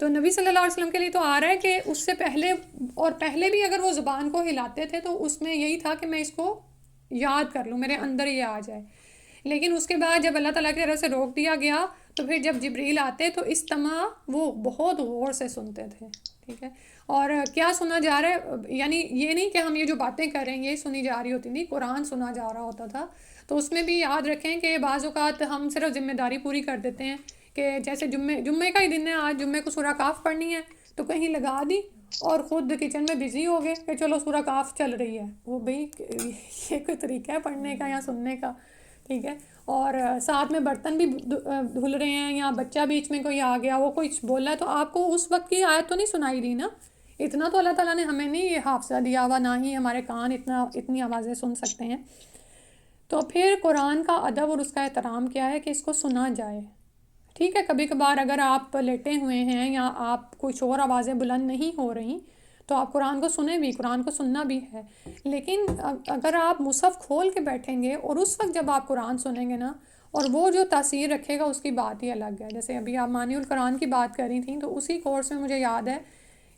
تو نبی صلی اللہ علیہ وسلم کے لیے تو آ رہا ہے کہ اس سے پہلے بھی اگر وہ زبان کو ہلاتے تھے تو اس میں یہی تھا کہ میں اس کو یاد کر لوں، میرے اندر یہ آ جائے. لیکن اس کے بعد جب اللہ تعالیٰ کی طرف سے روک دیا گیا تو پھر جب جبریل آتے تو استماع وہ بہت غور سے سنتے تھے. ٹھیک ہے. اور کیا سنا جا رہا ہے، یعنی یہ نہیں کہ ہم یہ جو باتیں کر رہے ہیں یہ سنی جا رہی ہوتی تھی، قرآن سنا جا رہا ہوتا تھا. تو اس میں بھی یاد رکھیں کہ بعض اوقات ہم صرف ذمہ داری پوری کر دیتے ہیں کہ جیسے جمعے کا ہی دن ہے، آج جمعے کو سورہ کاف پڑھنی ہے تو کہیں لگا دی اور خود کچن میں بزی ہو گئے کہ چلو سورہ کاف چل رہی ہے. وہ بھئی یہ کوئی طریقہ ہے پڑھنے کا یا سننے کا؟ ٹھیک ہے. اور ساتھ میں برتن بھی دھل رہے ہیں یا بچہ بیچ میں کوئی آ گیا وہ کچھ بولا ہے تو آپ کو اس وقت کی آیت تو نہیں سنائی دی نا. اتنا تو اللہ تعالیٰ نے ہمیں نہیں یہ حافظہ دیا ہوا، نہ ہی ہمارے کان اتنی آوازیں سن سکتے ہیں. تو پھر قرآن کا ادب اور اس کا احترام کیا ہے کہ اس کو سنا جائے. ٹھیک ہے. کبھی کبھار اگر آپ لیٹے ہوئے ہیں یا آپ کچھ اور آوازیں بلند نہیں ہو رہی تو آپ قرآن کو سنیں بھی، قرآن کو سننا بھی ہے. لیکن اگر آپ مصحف کھول کے بیٹھیں گے اور اس وقت جب آپ قرآن سنیں گے نا، اور وہ جو تاثیر رکھے گا اس کی بات ہی الگ ہے. جیسے ابھی آپ معنی القرآن کی بات کر رہی تھیں تو اسی کورس میں مجھے یاد ہے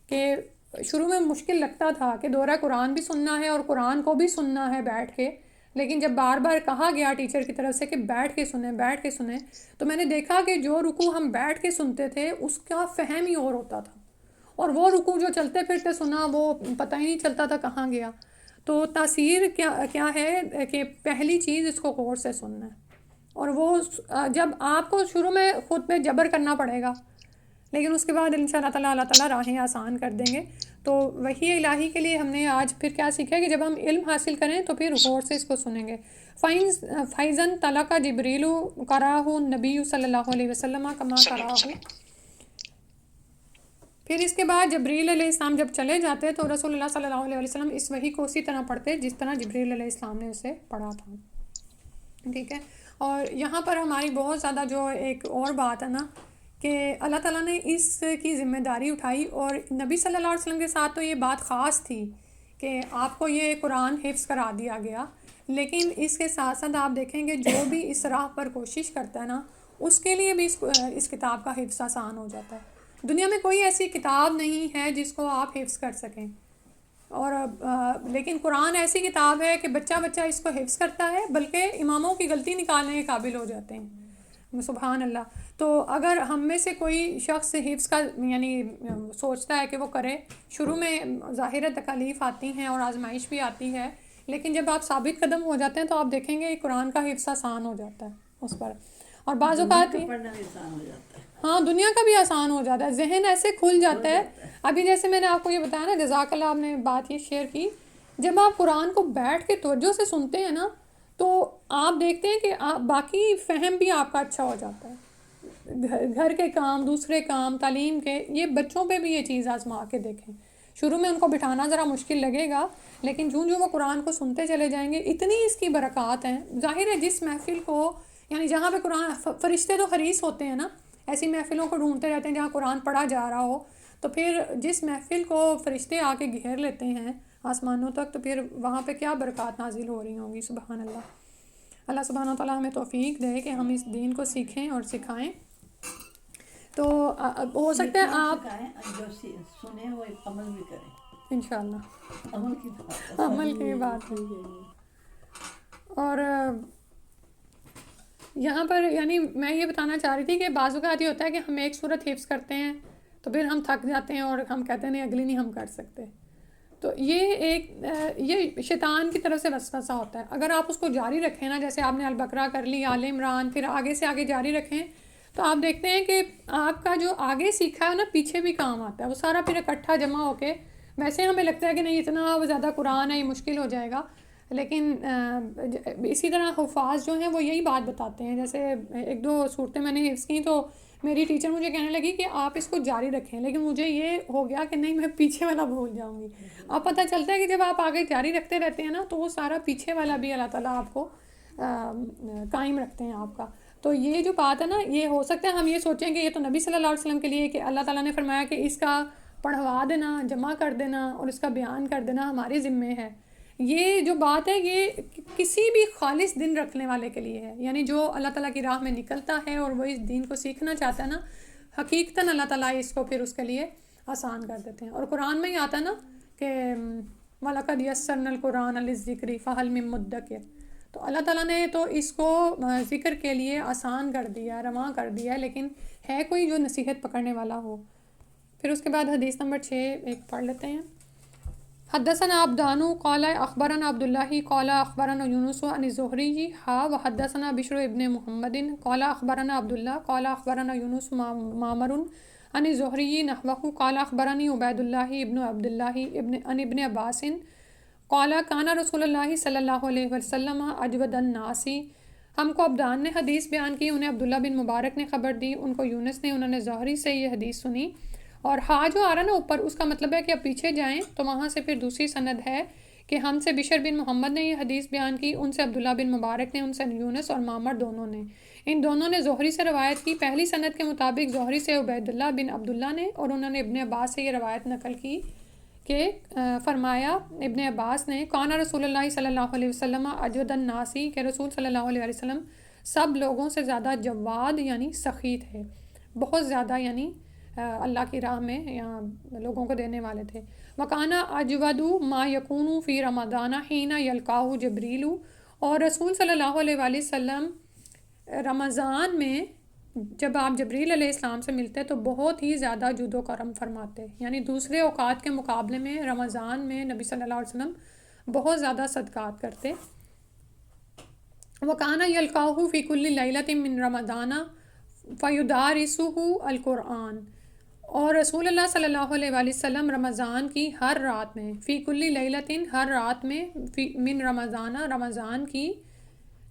کہ شروع میں مشکل لگتا تھا کہ دورہ قرآن بھی سننا ہے اور قرآن کو بھی سننا ہے بیٹھ کے. لیکن جب بار بار کہا گیا ٹیچر کی طرف سے کہ بیٹھ کے سنیں تو میں نے دیکھا کہ جو رکوع ہم بیٹھ کے سنتے تھے اس کا فہم ہی اور ہوتا تھا، اور وہ رکوع جو چلتے پھرتے سنا وہ پتہ ہی نہیں چلتا تھا کہاں گیا. تو تاثیر کیا ہے کہ پہلی چیز اس کو غور سے سننا ہے. اور وہ جب آپ کو شروع میں خود پہ جبر کرنا پڑے گا، لیکن اس کے بعد انشاءاللہ تعالیٰ اللہ تعالیٰ راہیں آسان کر دیں گے. تو وحی الہی کے لیے ہم نے آج پھر کیا سیکھا کہ جب ہم علم حاصل کریں تو پھر غور سے اس کو سنیں گے. فَإِذَنْ طَلَقَ جِبْرِيلُ قَرَأَهُ النَّبِيُّ صلی اللہ علیہ وسلم كَمَا قَرَأَهُ. پھر اس کے بعد جبریل علیہ السلام جب چلے جاتے تو رسول اللہ صلی اللہ علیہ وسلم اس وحی کو اسی طرح پڑھتے جس طرح جبریل علیہ السلام نے اسے پڑھا تھا. ٹھیک ہے. اور یہاں پر ہماری بہت زیادہ جو ایک اور بات ہے نا کہ اللہ تعالیٰ نے اس کی ذمہ داری اٹھائی، اور نبی صلی اللہ علیہ وسلم کے ساتھ تو یہ بات خاص تھی کہ آپ کو یہ قرآن حفظ کرا دیا گیا. لیکن اس کے ساتھ ساتھ آپ دیکھیں گے جو بھی اس راہ پر کوشش کرتا ہے نا اس کے لیے بھی اس کتاب کا حفظ آسان ہو جاتا ہے. دنیا میں کوئی ایسی کتاب نہیں ہے جس کو آپ حفظ کر سکیں، اور لیکن قرآن ایسی کتاب ہے کہ بچہ اس کو حفظ کرتا ہے بلکہ اماموں کی غلطی نکالنے کے قابل ہو جاتے ہیں. سبحان اللہ. تو اگر ہم میں سے کوئی شخص حفظ کا یعنی سوچتا ہے کہ وہ کرے، شروع میں ظاہر تکالیف آتی ہیں اور آزمائش بھی آتی ہے، لیکن جب آپ ثابت قدم ہو جاتے ہیں تو آپ دیکھیں گے قرآن کا حفظ آسان ہو جاتا ہے اس پر. اور بعض اوقات ہاں دنیا کا بھی آسان ہو جاتا ہے، ذہن ایسے کھل جاتا ہے. ابھی جیسے میں نے آپ کو یہ بتایا نا، جزاک اللہ، آپ نے بات یہ شیئر کی، جب آپ قرآن کو بیٹھ کے توجہ سے سنتے ہیں نا تو آپ دیکھتے ہیں کہ باقی فہم بھی آپ کا اچھا ہو جاتا ہے. گھر کے کام، دوسرے کام، تعلیم کے، یہ بچوں پہ بھی یہ چیز آزما کے دیکھیں. شروع میں ان کو بٹھانا ذرا مشکل لگے گا، لیکن جو وہ قرآن کو سنتے چلے جائیں گے، اتنی اس کی برکات ہیں. ظاہر ہے جس محفل کو، یعنی جہاں پہ قرآن، فرشتے تو حریص ہوتے ہیں نا، ایسی محفلوں کو ڈھونڈتے رہتے ہیں جہاں قرآن پڑھا جا رہا ہو. تو پھر جس محفل کو فرشتے آ کے گھیر لیتے ہیں آسمانوں تک، تو پھر وہاں پہ کیا برکات نازل ہو رہی ہوں گی. سبحان اللہ. اللہ سبحانہ و تعالیٰ ہمیں توفیق دے کہ ہم اس دین کو سیکھیں اور سکھائیں. تو ہو سکتا ہے آپ جو سنے وہ عمل بھی کریں انشاءاللہ. عمل کی بات ہے. اور یہاں پر یعنی میں یہ بتانا چاہ رہی تھی کہ بعض اوقات یہ ہوتا ہے کہ ہم ایک صورت حفظ کرتے ہیں تو پھر ہم تھک جاتے ہیں اور ہم کہتے ہیں نہیں اگلی نہیں ہم کر سکتے. تو یہ شیطان کی طرف سے وسوسہ ہوتا ہے. اگر آپ اس کو جاری رکھیں نا، جیسے آپ نے البقرہ کر لی، آل عمران، پھر آگے سے آگے جاری رکھیں، تو آپ دیکھتے ہیں کہ آپ کا جو آگے سیکھا ہے نا پیچھے بھی کام آتا ہے. وہ سارا پھر اکٹھا جمع ہو کے، ویسے ہمیں لگتا ہے کہ نہیں اتنا زیادہ قرآن ہے، یہ مشکل ہو جائے گا، لیکن اسی طرح حفاظ جو ہیں وہ یہی بات بتاتے ہیں. جیسے ایک دو صورتیں میں نے حفظ کی تو میری ٹیچر مجھے کہنے لگی کہ آپ اس کو جاری رکھیں، لیکن مجھے یہ ہو گیا کہ نہیں میں پیچھے والا بھول جاؤں گی. اب پتہ چلتا ہے کہ جب آپ آگے جاری رکھتے رہتے ہیں نا تو وہ سارا پیچھے والا بھی اللہ تعالیٰ آپ کو قائم رکھتے ہیں آپ کا. تو یہ جو بات ہے نا، یہ ہو سکتا ہے ہم یہ سوچیں کہ یہ تو نبی صلی اللہ علیہ وسلم کے لیے، کہ اللہ تعالیٰ نے فرمایا کہ اس کا پڑھوا دینا، جمع کر دینا اور اس کا بیان کر دینا ہمارے ذمے ہے. یہ جو بات ہے یہ کسی بھی خالص دن رکھنے والے کے لیے ہے. یعنی جو اللہ تعالیٰ کی راہ میں نکلتا ہے اور وہ اس دین کو سیکھنا چاہتا ہے نا، حقیقتاً اللہ تعالیٰ اس کو پھر اس کے لیے آسان کر دیتے ہیں. اور قرآن میں ہی آتا ہے نا کہ وَلَقَدْ يَسَّرْنَا الْقُرْآنَ لِلذِّكْرِ فَهَلْ مِن مُدَّكِرٍ. تو اللہ تعالیٰ نے تو اس کو ذکر کے لیے آسان کر دیا، رواں کر دیا، لیکن ہے کوئی جو نصیحت پکڑنے والا ہو. پھر اس کے بعد حدیث نمبر 6 ایک پڑھ لیتے ہیں. حدثنا عبدان قال اخبرنا عبد الله قال اخبرنا يونس عن الزهري وحدثنا بشر ابن محمد قال اخبرنا عبد الله قال اخبرنا يونس معمر عن الزهري نحوه قال اخبرني عبيد الله ابن عبد الله ابن عباس قال كان رسول الله صلی اللہ علیہ وسلم اجود الناس. ہم کو عبدان نے حدیث بیان کی، انہیں عبداللہ بن مبارک نے خبر دی، ان کو یونس نے، انہوں نے زہری سے یہ حدیث سنی. اور جو آ رہا نا اوپر، اس کا مطلب ہے کہ اب پیچھے جائیں تو وہاں سے پھر دوسری سند ہے کہ ہم سے بشر بن محمد نے یہ حدیث بیان کی، ان سے عبداللہ بن مبارک نے، ان سے یونس اور معمر دونوں نے، ان دونوں نے زہری سے روایت کی. پہلی سند کے مطابق زہری سے عبید اللہ بن عبداللہ نے، اور انہوں نے ابن عباس سے یہ روایت نقل کی کہ فرمایا ابن عباس نے کان رسول اللہ صلی اللہ علیہ وسلم اجود الناسی، کہ رسول صلی اللہ علیہ وسلم سب لوگوں سے زیادہ جواد یعنی سخی تھے، بہت زیادہ یعنی اللہ کی راہ میں یا لوگوں کو دینے والے تھے. وکانا اجود ما یکون فی رمضان حین یلقاہ جبریل. اور رسول صلی اللہ علیہ وآلہ وسلم رمضان میں جب آپ جبریل علیہ السلام سے ملتے تو بہت ہی زیادہ جود و کرم فرماتے، یعنی دوسرے اوقات کے مقابلے میں رمضان میں نبی صلی اللہ علیہ وسلم بہت زیادہ صدقات کرتے. وکانا یلقاہ فی کل لیلۃ من رمضان فیدارسہ القرآن. اور رسول اللہ صلی اللہ علیہ وآلہ وسلم رمضان کی ہر رات میں، فی کلی لیلتن ہر رات میں، من رمضان رمضان کی،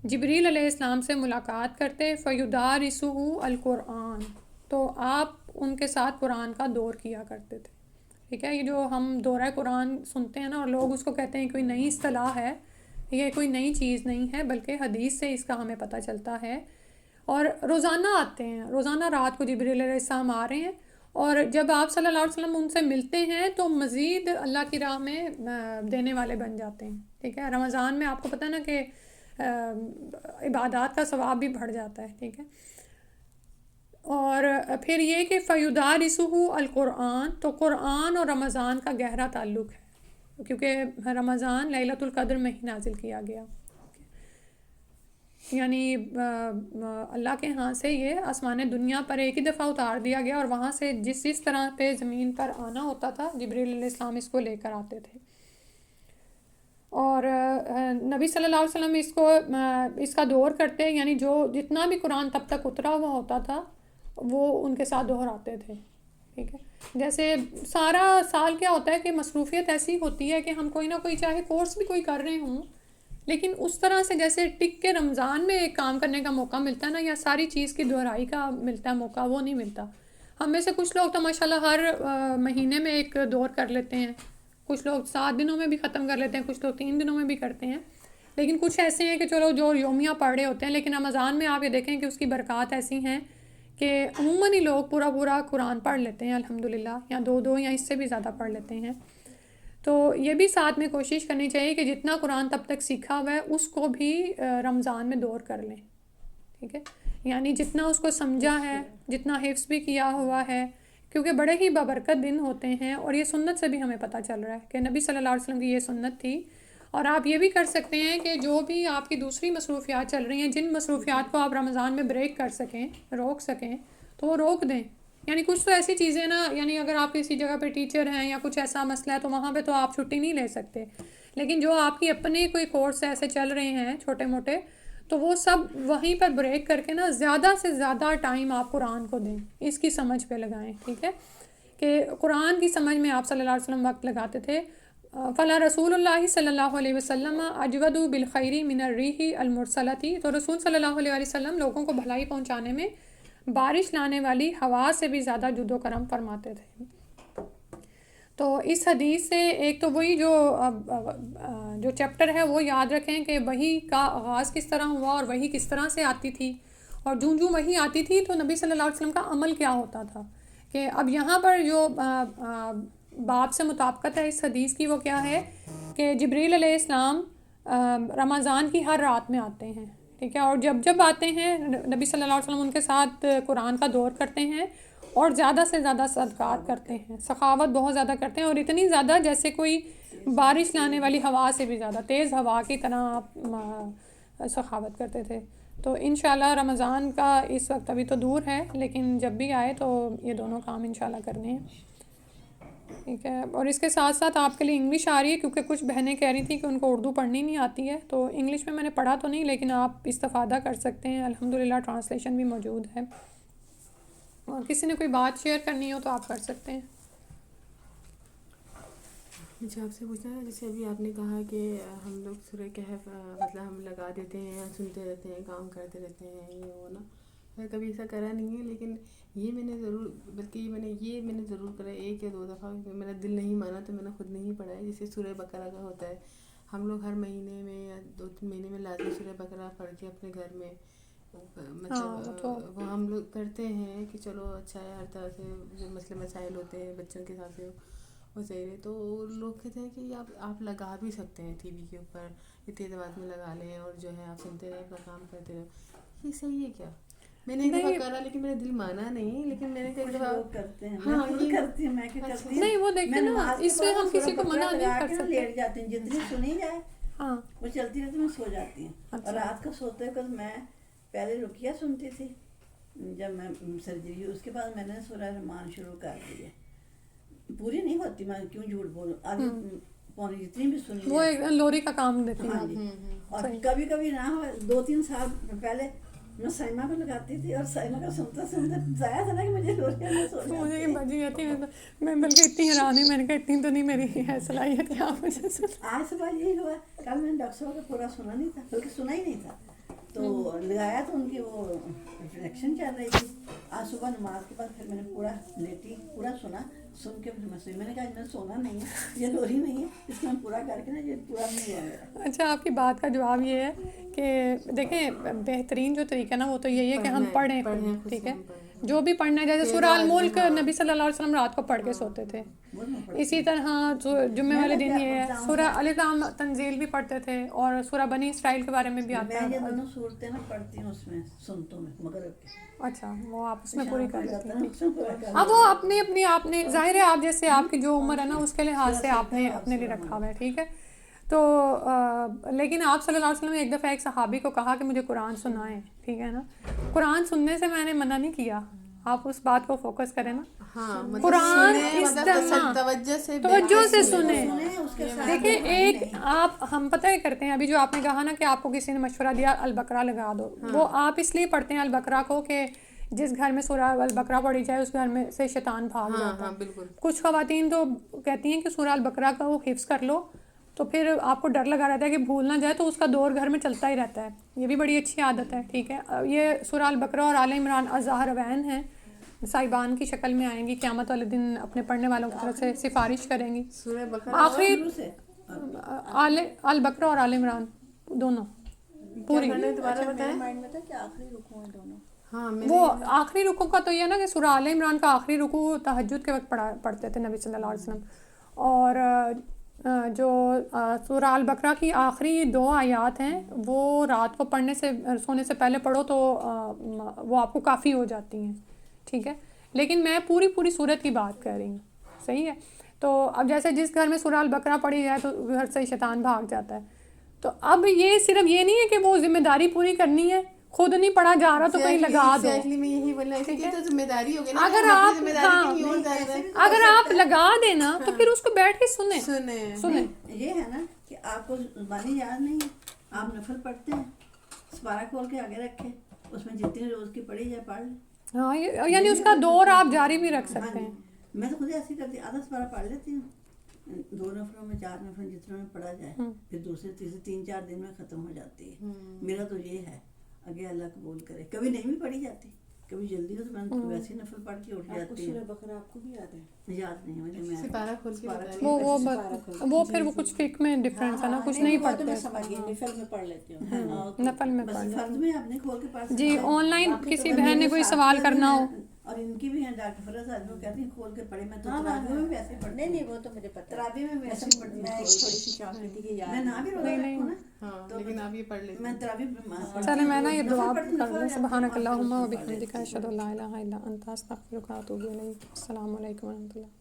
جبریل علیہ السلام سے ملاقات کرتے، فیدارسہ القرآن، تو آپ ان کے ساتھ قرآن کا دور کیا کرتے تھے. ٹھیک ہے، یہ جو ہم دورہ قرآن سنتے ہیں نا اور لوگ اس کو کہتے ہیں کوئی نئی اصطلاح ہے، یہ کوئی نئی چیز نہیں ہے، بلکہ حدیث سے اس کا ہمیں پتہ چلتا ہے. اور روزانہ آتے ہیں، روزانہ رات کو جبریل علیہ السلام آ رہے ہیں، اور جب آپ صلی اللہ علیہ وسلم ان سے ملتے ہیں تو مزید اللہ کی راہ میں دینے والے بن جاتے ہیں. ٹھیک ہے، رمضان میں آپ کو پتہ نا کہ عبادات کا ثواب بھی بڑھ جاتا ہے. ٹھیک ہے، اور پھر یہ کہ فیدارسہ القرآن، تو قرآن اور رمضان کا گہرا تعلق ہے کیونکہ رمضان لیلۃ القدر میں ہی نازل کیا گیا. یعنی اللہ کے ہاں سے یہ آسمان دنیا پر ایک ہی دفعہ اتار دیا گیا، اور وہاں سے جس طرح پہ زمین پر آنا ہوتا تھا جبریل علیہ السلام اس کو لے کر آتے تھے. اور نبی صلی اللہ علیہ وسلم اس کا دور کرتے، یعنی جو جتنا بھی قرآن تب تک اترا ہوا ہوتا تھا وہ ان کے ساتھ دہراتے تھے. ٹھیک ہے، جیسے سارا سال کیا ہوتا ہے کہ مصروفیت ایسی ہوتی ہے کہ ہم کوئی نہ کوئی، چاہے کورس بھی کوئی کر رہے ہوں لیکن اس طرح سے جیسے ٹک کے رمضان میں ایک کام کرنے کا موقع ملتا ہے نا، یا ساری چیز کی دہرائی کا ملتا ہے موقع، وہ نہیں ملتا. ہم میں سے کچھ لوگ تو ماشاءاللہ ہر مہینے میں ایک دور کر لیتے ہیں، کچھ لوگ 7 دنوں میں بھی ختم کر لیتے ہیں، کچھ لوگ 3 دنوں میں بھی کرتے ہیں. لیکن کچھ ایسے ہیں کہ چلو جو یومیہ پڑھ رہے ہوتے ہیں. لیکن رمضان میں آپ یہ دیکھیں کہ اس کی برکات ایسی ہیں کہ عموماً ہی لوگ پورا قرآن پڑھ لیتے ہیں الحمدللہ، یا 2 یا اس سے بھی زیادہ پڑھ لیتے ہیں. تو یہ بھی ساتھ میں کوشش کرنی چاہیے کہ جتنا قرآن تب تک سیکھا ہوا ہے اس کو بھی رمضان میں دور کر لیں. ٹھیک ہے، یعنی جتنا اس کو سمجھا ہے، جتنا حفظ بھی کیا ہوا ہے، کیونکہ بڑے ہی بابرکت دن ہوتے ہیں. اور یہ سنت سے بھی ہمیں پتہ چل رہا ہے کہ نبی صلی اللہ علیہ وسلم کی یہ سنت تھی. اور آپ یہ بھی کر سکتے ہیں کہ جو بھی آپ کی دوسری مصروفیات چل رہی ہیں، جن مصروفیات کو آپ رمضان میں بریک کر سکیں، روک سکیں، تو وہ روک دیں. یعنی کچھ تو ایسی چیزیں نا، یعنی اگر آپ کسی جگہ پہ ٹیچر ہیں یا کچھ ایسا مسئلہ ہے تو وہاں پہ تو آپ چھٹی نہیں لے سکتے. لیکن جو آپ کی اپنے کوئی کورس ایسے چل رہے ہیں چھوٹے موٹے، تو وہ سب وہیں پر بریک کر کے نا زیادہ سے زیادہ ٹائم آپ قرآن کو دیں، اس کی سمجھ پہ لگائیں. ٹھیک ہے، کہ قرآن کی سمجھ میں آپ صلی اللہ علیہ وسلم وقت لگاتے تھے. فلا رسول اللہ صلی اللہ علیہ وسلم اجود بالخیر من الریح المرسلتی. تو رسول صلی اللہ علیہ وسلم لوگوں کو بھلائی پہنچانے میں بارش لانے والی ہوا سے بھی زیادہ جود و کرم فرماتے تھے. تو اس حدیث سے ایک تو وہی جو چیپٹر ہے وہ یاد رکھیں کہ وحی کا آغاز کس طرح ہوا اور وحی کس طرح سے آتی تھی، اور جوں وحی آتی تھی تو نبی صلی اللہ علیہ وسلم کا عمل کیا ہوتا تھا. کہ اب یہاں پر جو باب سے مطابقت ہے اس حدیث کی، وہ کیا ہے کہ جبریل علیہ السلام رمضان کی ہر رات میں آتے ہیں. ٹھیک ہے، اور جب آتے ہیں نبی صلی اللہ علیہ وسلم ان کے ساتھ قرآن کا دور کرتے ہیں اور زیادہ سے زیادہ صدقات کرتے ہیں، سخاوت بہت زیادہ کرتے ہیں، اور اتنی زیادہ جیسے کوئی بارش لانے والی ہوا سے بھی زیادہ تیز ہوا کی طرح آپ سخاوت کرتے تھے. تو انشاءاللہ رمضان کا اس وقت ابھی تو دور ہے، لیکن جب بھی آئے تو یہ دونوں کام انشاءاللہ کرنے ہیں. ٹھیک ہے، اور اس کے ساتھ ساتھ آپ کے لیے انگلش آ رہی ہے، کیونکہ کچھ بہنیں کہہ رہی تھیں کہ ان کو اردو پڑھنی نہیں آتی ہے. تو انگلش میں نے پڑھا تو نہیں، لیکن آپ استفادہ کر سکتے ہیں، الحمدللہ ٹرانسلیشن بھی موجود ہے. اور کسی نے کوئی بات شیئر کرنی ہو تو آپ کر سکتے ہیں. مجھے آپ سے پوچھنا ہے، جیسے ابھی آپ نے کہا کہ ہم لوگ سورہ کہف مطلب ہم لگا دیتے ہیں، سنتے رہتے ہیں، کام کرتے رہتے ہیں، یہ وہ نا. میں کبھی ایسا کرا نہیں ہے، لیکن یہ میں نے ضرور، بلکہ میں نے ضرور کرا 1 یا 2 دفعہ. میرا دل نہیں مانا تو میں نے خود نہیں پڑھا ہے. جیسے سورہ بقرہ کا ہوتا ہے، ہم لوگ ہر مہینے میں یا 2-3 مہینے میں لازمی سورہ بقرہ پڑھ کے اپنے گھر میں مطلب وہ ہم لوگ کرتے ہیں کہ چلو اچھا ہے. ہر طرح سے جو مسئلے مسائل ہوتے ہیں بچوں کے ساتھ وہ صحیح ہے. تو لوگ کہتے ہیں کہ آپ لگا بھی سکتے ہیں ٹی وی کے اوپر، اتنے دعوت میں لگا لیں اور جو ہے آپ سنتے رہیں، اپنا کام کرتے رہیں. یہ صحیح ہے کیا؟ میں نے ایک دفعہ کرا لیکن میرا دل مانا نہیں. لیکن میں نے کئی دفعہ کرتے ہیں، ہاں یہ کرتی ہوں. میں کیا کرتی ہوں، نہیں وہ دیکھیں نا، اس میں ہم کسی کو منع نہیں کر سکتے. لیٹ جاتی ہوں، جتنی سنی جائے ہاں وہ چلتی رہتی، میں سو جاتی ہوں. اور رات کو سوتے وقت میں پہلے رقیہ سنتی تھی جب میں سرجری، اس کے بعد میں نے سورہ رحمان شروع کر دی ہے. پوری نہیں ہوتی، میں کیوں جھوٹ بولوں، آدھی پوری جتنی بھی سنی وہ ایک لوری کا کام دیتی ہاں جی. اور کبھی کبھی نہ ہو 2-3 سال پہلے میں سائمہ کو لگاتی تھی، اور سائمہ کا سنتے ضائع تھا نا کہ مجھے لوریاں میں سو مجھے جاتی یہ بجی رہتی ہے. میں بلکہ اتنی حیران ہوئی، میں نے کہا اتنی تو نہیں میری ہے صلاحیت کہ آپ مجھے آج صبح یہی ہوا. کل میں نے ڈاکٹر صاحب کا پورا سنا نہیں تھا، بلکہ سنا ہی نہیں تھا، تو لگایا تو ان کی وہ انفیکشن چل رہی تھی. آج صبح نماز کے بعد پھر میں نے پورا لیٹی، پورا سنا. سن کے میں نے کہا میں سونا نہیں ہے، یہ لوری نہیں ہے، اس میں پورا کر کے نا یہ پورا نہیں ہوا میرا. اچھا، آپ کی بات کا جواب یہ ہے کہ دیکھیں بہترین جو طریقہ نا وہ تو یہی ہے کہ ہم پڑھیں. ٹھیک ہے، جو بھی پڑھنا ہے، جیسے سورہ الملک نبی صلی اللہ علیہ وسلم رات کو پڑھ کے سوتے تھے. اسی طرح جمعے والے دن یہ ہے سورہ الف لام تنزیل بھی پڑھتے تھے، اور سورہ بنی اسرائیل کے بارے میں بھی آتا ہے. میں یہ دونوں صورتیں نا پڑھتی ہوں اس میں سنتوں میں مغرب کی. اچھا، وہ آپ اس میں پوری کر لیتی ہیں. ہیں. اب وہ آپ نے ظاہر ہے، آپ جیسے آپ کی جو عمر ہے نا اس کے لحاظ سے آپ نے اپنے لیے رکھا ہوا ہے. ٹھیک ہے، تو لیکن آپ صلی اللہ علیہ وسلم نے ایک دفعہ ایک صحابی کو کہا کہ مجھے قرآن سنائیں. ٹھیک ہے نا، قرآن سننے سے میں نے منع نہیں کیا، آپ اس بات کو فوکس کریں نا. قرآن اس طرح توجہ سے سنیں. دیکھیں ایک ہم پتہ ہے کرتے ہیں، ابھی جو آپ نے کہا نا کہ آپ کو کسی نے مشورہ دیا البقرہ لگا دو، وہ آپ اس لیے پڑھتے ہیں البقرہ کو کہ جس گھر میں سورہ البقرہ پڑھی جائے اس گھر میں سے شیطان بھاگ جاتا ہے. کچھ خواتین تو کہتی ہیں کہ سورہ البقرہ کا وہ حفظ کر لو تو پھر آپ کو ڈر لگا رہتا ہے کہ بھول نہ جائے، تو اس کا دور گھر میں چلتا ہی رہتا ہے. یہ بھی بڑی اچھی عادت ہے. ٹھیک ہے، یہ سورہ البقرہ اور آل عمران الظاہروین ہیں، صاحبان کی شکل میں آئیں گی، قیامت والے دن اپنے پڑھنے والوں کی طرف سے سفارش کریں گی. سورہ بقرہ آخری شروع سے البقرہ اور آل عمران دونوں پوری. دوبارہ بتائیں. مائنڈ میں تھا کہ آخری رکوع ہیں دونوں. ہاں وہ آخری رکوع کا تو یہ ہے نا کہ سورہ آل عمران کا آخری رکوع تہجد کے وقت پڑھتے تھے نبی صلی اللہ علیہ وسلم، اور جو سورہ البقرہ کی آخری 2 آیات ہیں وہ رات کو پڑھنے سے سونے سے پہلے پڑھو تو وہ آپ کو کافی ہو جاتی ہیں. ٹھیک ہے، لیکن میں پوری صورت کی بات کر رہی ہوں. صحیح ہے. تو اب جیسے جس گھر میں سورہ البقرہ پڑھی جائے تو گھر سے شیطان بھاگ جاتا ہے. تو اب یہ صرف یہ نہیں ہے کہ وہ ذمہ داری پوری کرنی ہے، خود نہیں پڑھا جا رہا تو کہیں لگا دو. میں یہی بولنا ہے کہ تو ذمہ داری ہوگی نا. اگر آپ لگا دینا تو پھر اس کو بیٹھ کے سنیں. یہ ہے نا کہ آپ کو زبانی یاد نہیں ہے، آپ نفل پڑھتے ہیں، سپارہ کھول کے آگے رکھے، اس میں جتنی روز کی پڑھی جائے پڑھ لیں. ہاں، یعنی اس کا دور آپ جاری بھی رکھ سکتے ہیں. میں تو خود ایسے کرتی ہوں، آدھا سپارہ پڑھ لیتی ہوں، 2 نفروں میں 4 نفر جتنے میں پڑھا جائے، پھر دوسرے تیسرے 3-4 دن میں ختم ہو جاتی ہے. میرا تو یہ ہے، آگے اللہ قبول کرے. کبھی نہیں بھی پڑھی جاتی، کبھی جلدی ہو تو میں ویسے نفل پڑھ کے اٹھ جاتی ہوں. سورہ بقرہ آپ کو بھی یاد ہے؟ یاد نہیں مجھے. میں سپارہ کھول کے وہ پھر وہ کچھ فقہ میں ڈفرینس ہے نا، کچھ نہیں پڑھتے. میں سمجھ گئی، نفل میں پڑھ لیتی ہوں. نفل میں بس پڑھ فرض میں آپ نے کھول کے پڑھ جی. آن لائن کسی بہن نے کوئی سوال کرنا ہو، اور ان کی بھی ہیں ڈاکٹر فرض آدمی کہتی ہیں کھول کے پڑھے. میں تو تراویح میں بھی ایسے پڑھتی. نہیں وہ تو مجھے پتہ ہے. تراویح میں ویسے ہی پڑھتی. میں تھوڑی سی شوق تھی کہ یاد میں نہ بھی روزہ رکھوں نا، ہاں لیکن آپ یہ پڑھ لیتے میں تراویح چلے میں نا یہ دعا کر دوں. سبحانک اللہم و بحمدک، اشہد ان لا الہ الا انت، استغفرک و اتوب الیک. السلام علیکم و رحمۃ اللہ.